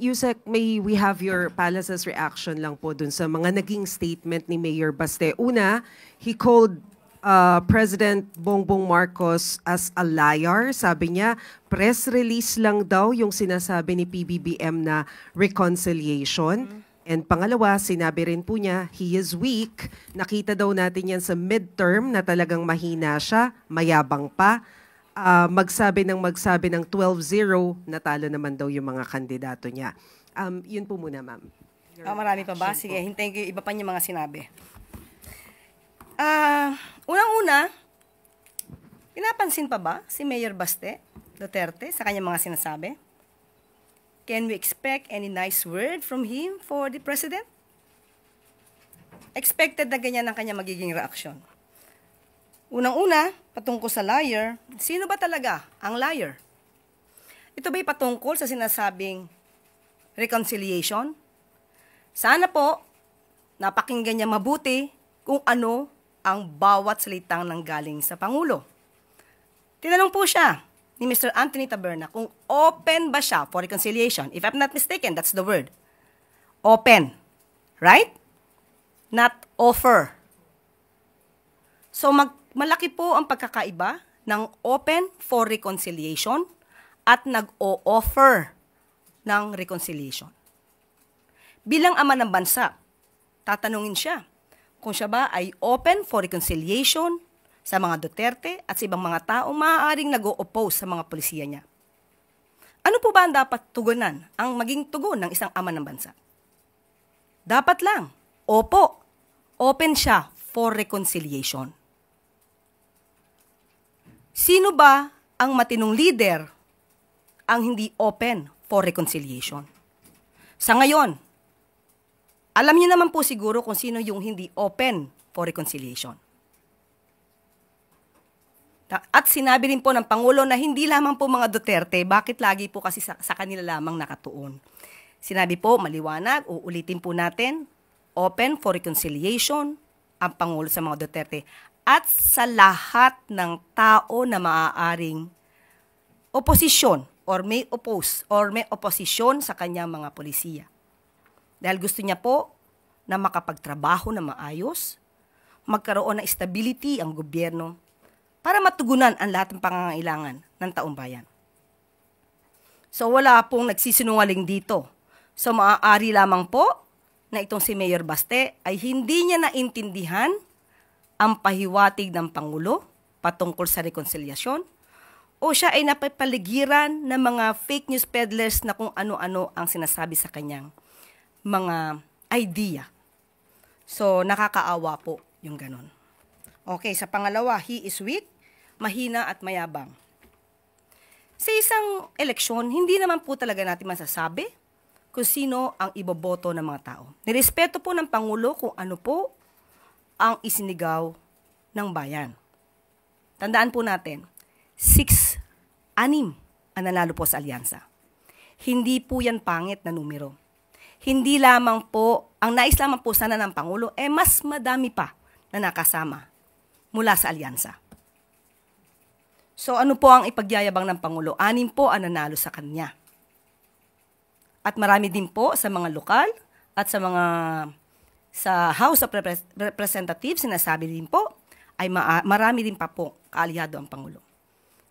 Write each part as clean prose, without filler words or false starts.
Yusek, may we have your palace's reaction lang po dun sa mga naging statement ni Mayor Baste. Una, he called President Bongbong Marcos as a liar. Sabi niya, press release lang daw yung sinasabi ni PBBM na reconciliation. And pangalawa, sinabi rin po niya, he is weak. Nakita daw natin yan sa midterm na talagang mahina siya, mayabang pa. Magsabi ng 12-0, natalo naman daw yung mga kandidato niya. Yun po muna, ma'am. Marami pa ba? Sige, hintayin ko yung iba pa niya mga sinabi. Unang-una, pinapansin pa ba si Mayor Baste Duterte sa kanyang mga sinasabi? Can we expect any nice word from him for the President? Expected na ganyan ang kanyang magiging reaksyon. Unang-una, patungkol sa liar, sino ba talaga ang liar? Ito ba'y patungkol sa sinasabing reconciliation? Sana po, napakinggan niya mabuti kung ano ang bawat salitang nanggaling sa Pangulo. Tinanong po siya ni Mr. Anthony Taberna kung open ba siya for reconciliation. If I'm not mistaken, that's the word. Open. Right? Not offer. So malaki po ang pagkakaiba ng open for reconciliation at nag-o-offer ng reconciliation. Bilang ama ng bansa, tatanungin siya kung siya ba ay open for reconciliation sa mga Duterte at sa ibang mga taong maaaring nag-o-oppose sa mga polisiya niya. Ano po ba ang dapat tugunan, ang maging tugon ng isang ama ng bansa? Dapat lang, opo, open siya for reconciliation. Sino ba ang matinong leader ang hindi open for reconciliation? Sa ngayon, alam niyo naman po siguro kung sino yung hindi open for reconciliation. At sinabi rin po ng Pangulo na hindi lamang po mga Duterte, bakit lagi po kasi sa kanila lamang nakatuon. Sinabi po, maliwanag, uulitin po natin, open for reconciliation ang Pangulo sa mga Duterte at sa lahat ng tao na maaaring oposisyon or may oppose or may oposisyon sa kanyang mga polisiya. Dahil gusto niya po na makapagtrabaho na maayos, magkaroon ng stability ang gobyerno para matugunan ang lahat ng pangangailangan ng taong bayan. So wala pong nagsisinungaling dito. So maaari lamang po na itong si Mayor Baste ay hindi niya naintindihan ang pahiwatig ng Pangulo patungkol sa reconciliation o siya ay napapaligiran ng mga fake news peddlers na kung ano-ano ang sinasabi sa kanyang mga idea. So nakakaawa po yung ganon. Okay, sa pangalawa, he is weak, mahina at mayabang. Sa isang eleksyon, hindi naman po talaga natin masasabi kung sino ang iboboto ng mga tao. Nirespeto po ng Pangulo kung ano po ang isinigaw ng bayan. Tandaan po natin, 6-6 ang nanalo po sa alyansa. Hindi po yan pangit na numero. Hindi lamang po, ang nais lamang po sana ng Pangulo, mas madami pa na nakasama mula sa alyansa. So ano po ang ipagyayabang ng Pangulo? 6 po ang nanalo sa kanya. At marami din po sa mga lokal at sa House of Representatives, sinasabi din po, ay marami din pa po kaalyado ang Pangulo.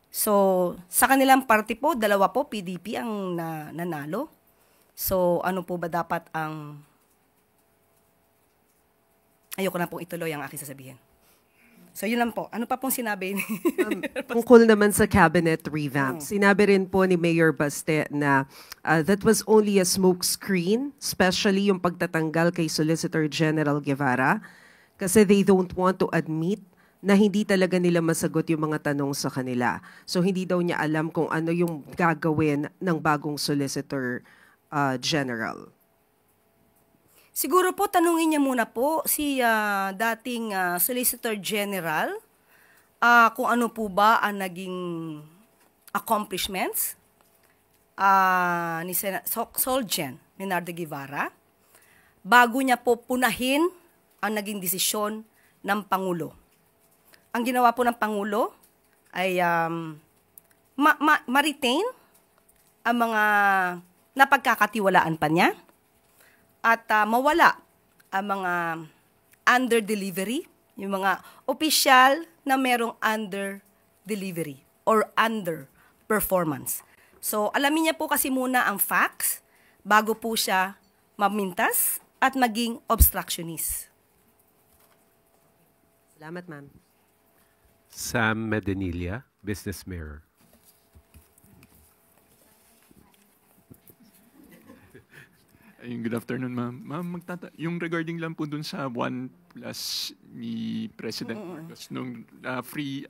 So sa kanilang party po, 2 po PDP ang nanalo. So ano po ba dapat ang... Ayoko na pong ituloy ang aking sasabihin. So yun lang po. Ano pa pong sinabi? Tungkol naman sa cabinet revamp, sinabi rin po ni Mayor Baste na that was only a smoke screen, especially yung pagtatanggal kay Solicitor General Guevara, kasi they don't want to admit na hindi talaga nila masagot yung mga tanong sa kanila. So hindi daw niya alam kung ano yung gagawin ng bagong Solicitor General. Siguro po, tanungin niya muna po si dating Solicitor General kung ano po ba ang naging accomplishments ni Solgen Leonardo Guevara bago niya po punahin ang naging desisyon ng Pangulo. Ang ginawa po ng Pangulo ay ma-retain ang mga na pagkakatiwalaan pa niya at mawala ang mga under-delivery, yung mga opisyal na merong under-delivery or under-performance. So, alamin niya po kasi muna ang facts bago po siya mamintas at maging obstructionist. Salamat, ma'am. Sam Medinilla, Business Mirror. Good afternoon, ma'am. Ma'am, yung regarding lang po dun sa 1+ ni President Marcos, nung free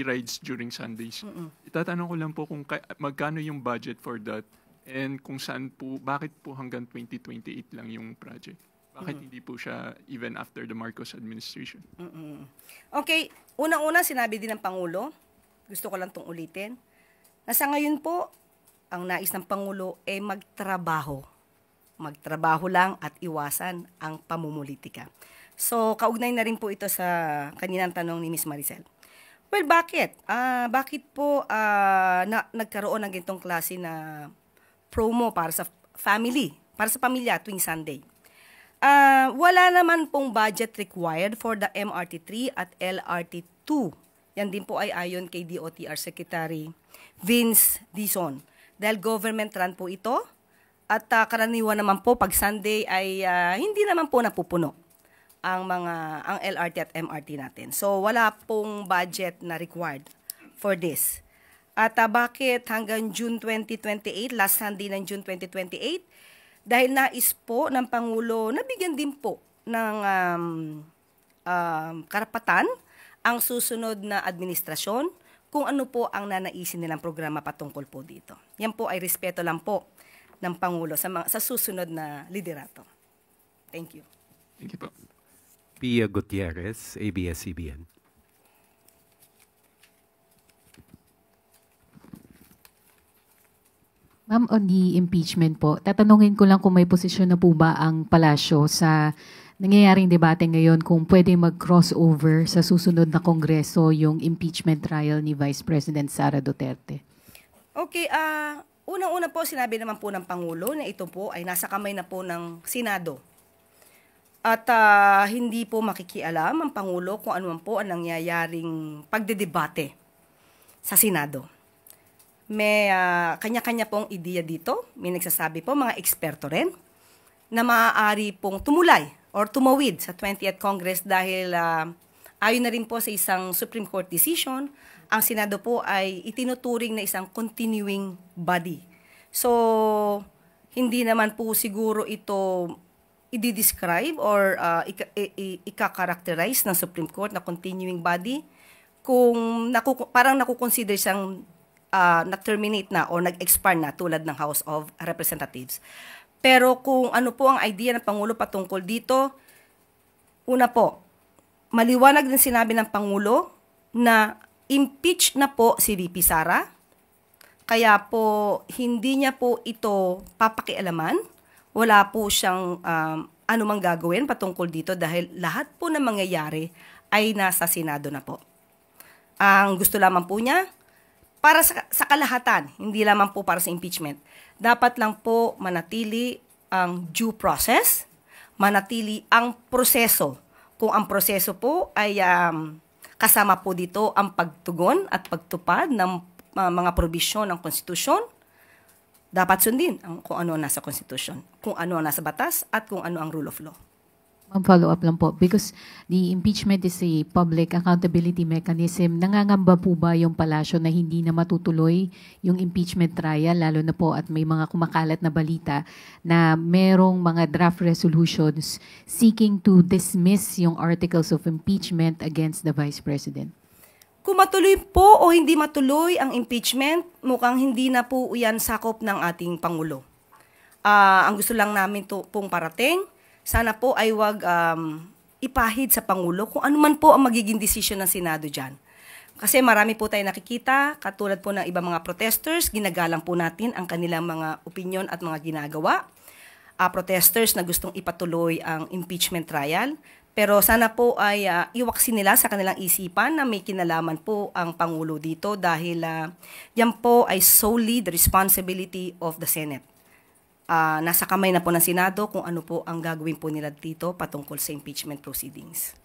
rides during Sundays. Itatanong ko lang po kung magkano yung budget for that and kung saan po, bakit po hanggang 2028 lang yung project? Bakit hindi po siya even after the Marcos administration? Okay, unang-una sinabi din ng Pangulo, gusto ko lang itong ulitin, na sa ngayon po, ang nais ng Pangulo ay magtrabaho. Magtrabaho lang at iwasan ang pamumulitika. So, kaugnay na rin po ito sa kaninang tanong ni Ms. Maricel. Well, bakit? Bakit po nagkaroon ng ganitong klase na promo para sa family, para sa pamilya tuwing Sunday? Wala naman pong budget required for the MRT3 at LRT2. Yan din po ay ayon kay DOTR Secretary Vince Dizon. Dahil government run po ito, at karaniwan naman po pag Sunday ay hindi naman po napupuno ang LRT at MRT natin. So wala pong budget na required for this. At bakit hanggang June 2028, last Sunday ng June 2028? Dahil nais po ng Pangulo na bigyan din po ng karapatan ang susunod na administrasyon kung ano po ang nanaisin nilang programa patungkol po dito. Yan po ay respeto lang po ng Pangulo sa susunod na liderato. Thank you. Thank you po. Pia Gutierrez, ABS-CBN. Ma'am, on the impeachment po, tatanungin ko lang kung may posisyon na po ba ang palasyo sa nangyayaring debate ngayon kung pwede mag-crossover sa susunod na kongreso yung impeachment trial ni Vice President Sara Duterte. Okay, unang-una po, sinabi naman po ng Pangulo na ito po ay nasa kamay na po ng Senado. At hindi po makikialam ang Pangulo kung ano man po ang nangyayaring pagdedebate sa Senado. May kanya-kanya pong ideya dito. May nagsasabi po, mga eksperto rin, na maaari pong tumulay or tumawid sa 20th Congress dahil ayon na rin po sa isang Supreme Court decision, ang Senado po ay itinuturing na isang continuing body. So, hindi naman po siguro ito i-describe or ika-characterize ng Supreme Court na continuing body kung parang nakukonsider siyang na-terminate na o nag-expire na tulad ng House of Representatives. Pero kung ano po ang idea ng Pangulo patungkol dito, una po, maliwanag din sinabi ng Pangulo na impeach na po si VP Sara, kaya po hindi niya po ito papakialaman, wala po siyang anumang gagawin patungkol dito dahil lahat po ng mangyayari ay nasa Senado na po. Ang gusto lamang po niya, para sa kalahatan, hindi lamang po para sa impeachment, dapat lang po manatili ang due process, manatili ang proseso. Kung ang proseso po ay kasama po dito ang pagtugon at pagtupad ng mga probisyon ng konstitusyon, dapat sundin kung ano nasa konstitusyon, kung ano nasa batas, at kung ano ang rule of law. Follow up lang po, because the impeachment is a public accountability mechanism. Nangangamba po ba yung palasyo na hindi na matutuloy yung impeachment trial, lalo na po at may mga kumakalat na balita na merong mga draft resolutions seeking to dismiss yung articles of impeachment against the Vice President? Kung matuloy po o hindi matuloy ang impeachment, mukhang hindi na po yan sakop ng ating Pangulo. Ang gusto lang namin pong parating, sana po ay wag ipahid sa Pangulo kung ano man po ang magiging desisyon ng Senado dyan. Kasi marami po tayo nakikita, katulad po ng ibang mga protesters, ginagalang po natin ang kanilang mga opinion at mga ginagawa. Protesters na gustong ipatuloy ang impeachment trial. Pero sana po ay iwaksin nila sa kanilang isipan na may kinalaman po ang Pangulo dito dahil yan po ay solely the responsibility of the Senate. nasa kamay na po ng Senado kung ano po ang gagawin po nila dito patungkol sa impeachment proceedings.